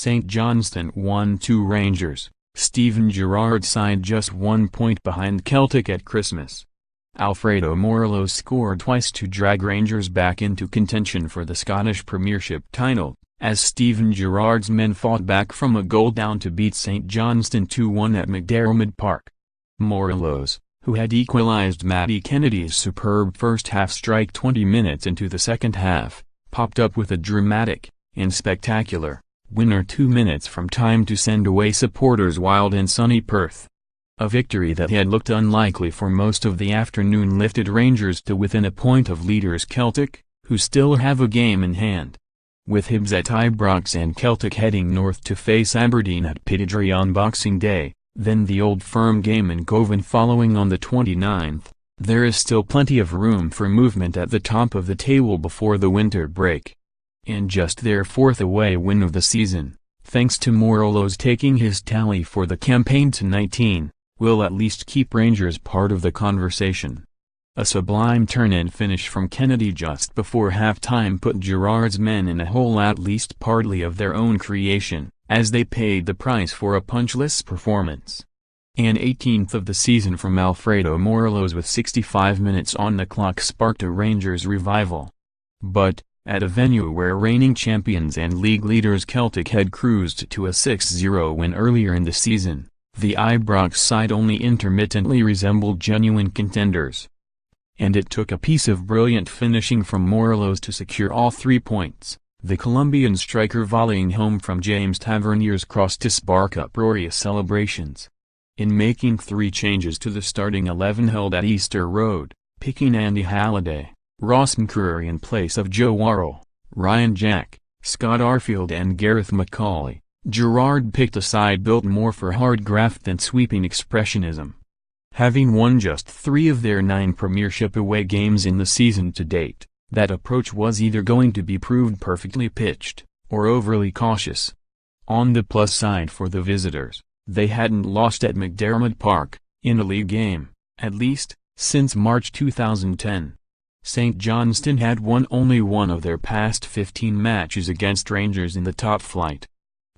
St Johnstone 1-2 Rangers, Steven Gerrard side just 1 point behind Celtic at Christmas. Alfredo Morelos scored twice to drag Rangers back into contention for the Scottish Premiership title, as Steven Gerrard's men fought back from a goal down to beat St Johnstone 2-1 at McDiarmid Park. Morelos, who had equalised Matty Kennedy's superb first-half strike 20 minutes into the second half, popped up with a dramatic, and spectacular, winner 2 minutes from time to send away supporters wild in sunny Perth. A victory that had looked unlikely for most of the afternoon lifted Rangers to within a point of leaders Celtic, who still have a game in hand. With Hibs at Ibrox and Celtic heading north to face Aberdeen at Pittodrie on Boxing Day, then the Old Firm game in Govan following on the 29th, there is still plenty of room for movement at the top of the table before the winter break. And just their 4th away win of the season, thanks to Morelos taking his tally for the campaign to 19, will at least keep Rangers part of the conversation. A sublime turn-in finish from Kennedy just before half-time put Gerrard's men in a hole at least partly of their own creation, as they paid the price for a punchless performance. An 18th of the season from Alfredo Morelos with 65 minutes on the clock sparked a Rangers revival. But, at a venue where reigning champions and league leaders Celtic had cruised to a 6-0 win earlier in the season, the Ibrox side only intermittently resembled genuine contenders. And it took a piece of brilliant finishing from Morelos to secure all 3 points, the Colombian striker volleying home from James Tavernier's cross to spark uproarious celebrations. In making 3 changes to the starting 11 held at Easter Road, picking Andy Halliday, Ross McCreary in place of Joe Worrell, Ryan Jack, Scott Arfield and Gareth McCauley, Gerrard picked a side built more for hard graft than sweeping expressionism. Having won just 3 of their 9 Premiership away games in the season to date, that approach was either going to be proved perfectly pitched, or overly cautious. On the plus side for the visitors, they hadn't lost at McDiarmid Park, in a league game, at least, since March 2010. St Johnstone had won only 1 of their past 15 matches against Rangers in the top flight.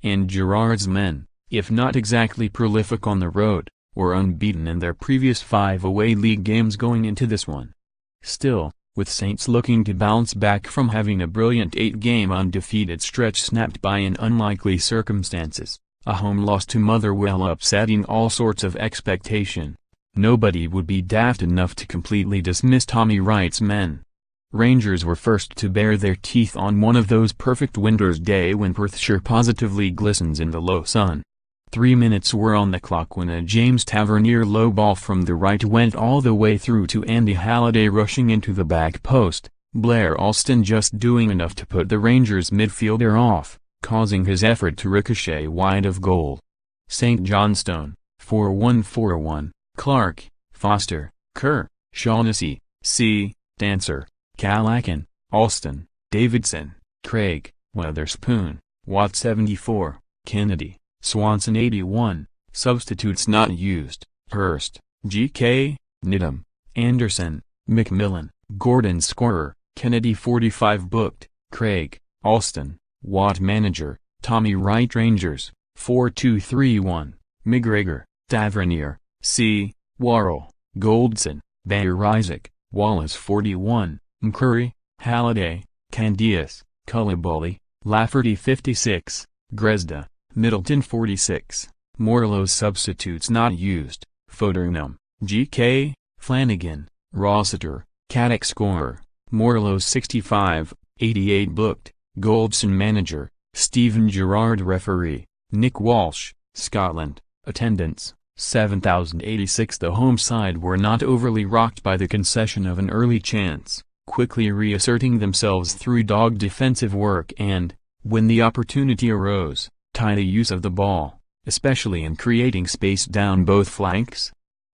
And Gerrard's men, if not exactly prolific on the road, were unbeaten in their previous 5 away league games going into this one. Still, with Saints looking to bounce back from having a brilliant 8-game undefeated stretch snapped by in unlikely circumstances, a home loss to Motherwell upsetting all sorts of expectation, nobody would be daft enough to completely dismiss Tommy Wright's men. Rangers were first to bare their teeth on one of those perfect winter's day when Perthshire positively glistens in the low sun. 3 minutes were on the clock when a James Tavernier low ball from the right went all the way through to Andy Halliday rushing into the back post, Blair Alston just doing enough to put the Rangers midfielder off, causing his effort to ricochet wide of goal. St Johnstone, 4-1-4-1, Clark, Foster, Kerr, Shaughnessy, C, Dancer, Callaghan, Alston, Davidson, Craig, Weatherspoon, Watt 74, Kennedy, Swanson 81, substitutes not used, Hurst, G.K., Nidham, Anderson, McMillan, Gordon scorer, Kennedy 45 booked, Craig, Alston, Watt manager, Tommy Wright Rangers, 4-2-3-1, McGregor, Tavernier, C, Worrell, Goldson, Bayer Isaac, Wallace 41, McCurry, Halliday, Candias, Coulibaly, Lafferty 56, Gresda, Middleton 46, Morelos substitutes not used, Foderingham, G.K., Flanagan, Rossiter, Caddick scorer, Morelos 65, 88 booked, Goldson manager, Steven Gerrard referee, Nick Walsh, Scotland, attendance, 7,086. The home side were not overly rocked by the concession of an early chance, quickly reasserting themselves through dogged defensive work and, when the opportunity arose, tidy use of the ball, especially in creating space down both flanks.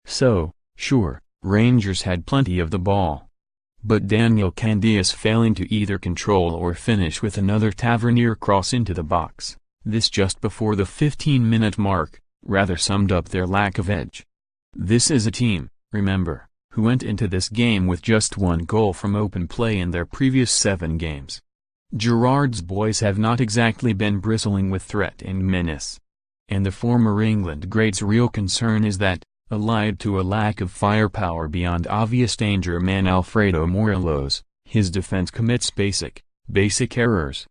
So, sure, Rangers had plenty of the ball. But Daniel Candias failing to either control or finish with another Tavernier cross into the box, this just before the 15-minute mark, rather summed up their lack of edge. This is a team, remember, who went into this game with just 1 goal from open play in their previous 7 games. Gerrard's boys have not exactly been bristling with threat and menace. And the former England great's real concern is that, allied to a lack of firepower beyond obvious danger man Alfredo Morelos, his defense commits basic errors.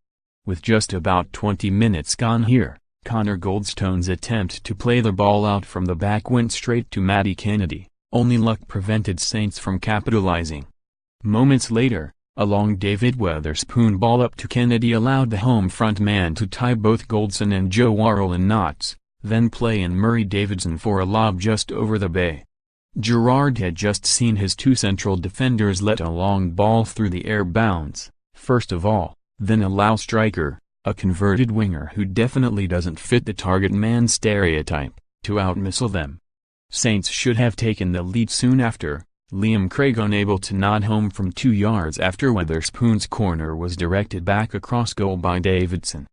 With just about 20 minutes gone here, Connor Goldstone's attempt to play the ball out from the back went straight to Matty Kennedy, only luck prevented Saints from capitalizing. Moments later, a long David Weatherspoon ball up to Kennedy allowed the home front man to tie both Goldson and Joe Worrell in knots, then play in Murray Davidson for a lob just over the bay. Gerrard had just seen his two central defenders let a long ball through the air bounce, first of all, then allow striker, a converted winger who definitely doesn't fit the target man stereotype, to outmissile them. Saints should have taken the lead soon after, Liam Craig unable to nod home from 2 yards after Weatherspoon's corner was directed back across goal by Davidson.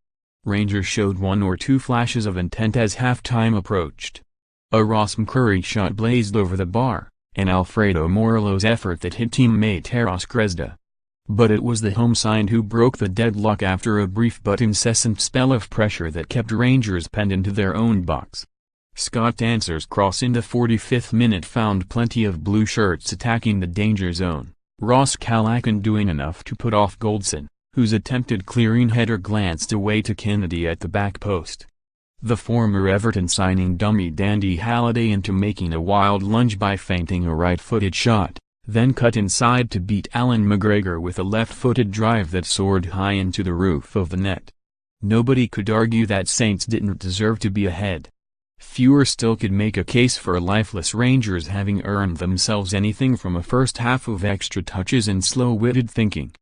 Rangers showed 1 or 2 flashes of intent as half-time approached. A Ross McCurry shot blazed over the bar, an Alfredo Morelos effort that hit teammate Eros Grezda. But it was the home side who broke the deadlock after a brief but incessant spell of pressure that kept Rangers penned into their own box. Scott Dancer's cross in the 45th minute found plenty of blue shirts attacking the danger zone, Ross Callaghan doing enough to put off Goldson, whose attempted clearing header glanced away to Kennedy at the back post. The former Everton signing dummied Andy Halliday into making a wild lunge by feinting a right-footed shot, then cut inside to beat Alan McGregor with a left-footed drive that soared high into the roof of the net. Nobody could argue that Saints didn't deserve to be ahead. Fewer still could make a case for lifeless Rangers having earned themselves anything from a first half of extra touches and slow-witted thinking.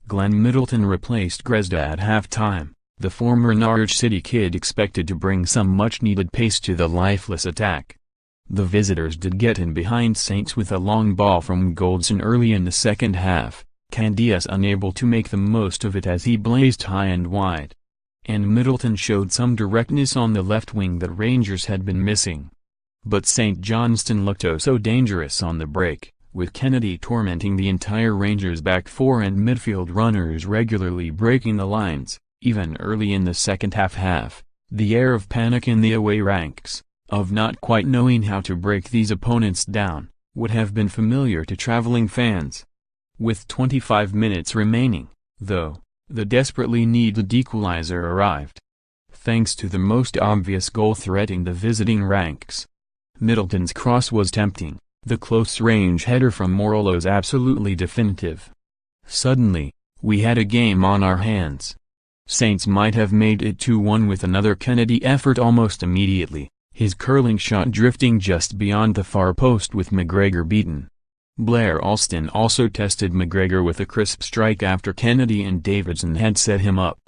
Glenn Middleton replaced Grezda at half-time, the former Norwich City kid expected to bring some much-needed pace to the lifeless attack. The visitors did get in behind Saints with a long ball from Goldson early in the second half, Candias unable to make the most of it as he blazed high and wide. And Middleton showed some directness on the left wing that Rangers had been missing. But St. Johnstone looked oh so dangerous on the break, with Kennedy tormenting the entire Rangers back four and midfield runners regularly breaking the lines, even early in the second half. The air of panic in the away ranks, of not quite knowing how to break these opponents down, would have been familiar to traveling fans. With 25 minutes remaining, though, the desperately needed equalizer arrived. Thanks to the most obvious goal threatening the visiting ranks. Middleton's cross was tempting, the close-range header from Morelos absolutely definitive. Suddenly, we had a game on our hands. Saints might have made it 2-1 with another Kennedy effort almost immediately, his curling shot drifting just beyond the far post with McGregor beaten. Blair Alston also tested McGregor with a crisp strike after Kennedy and Davidson had set him up.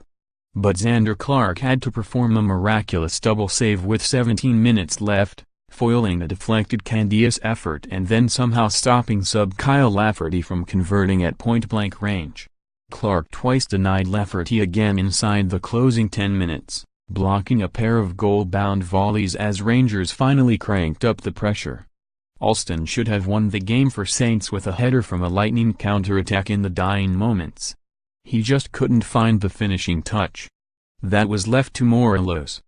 But Zander Clark had to perform a miraculous double save with 17 minutes left, foiling a deflected Candias effort and then somehow stopping sub Kyle Lafferty from converting at point-blank range. Clark twice denied Lafferty again inside the closing 10 minutes, blocking a pair of goal-bound volleys as Rangers finally cranked up the pressure. Alston should have won the game for Saints with a header from a lightning counter-attack in the dying moments. He just couldn't find the finishing touch. That was left to Morelos.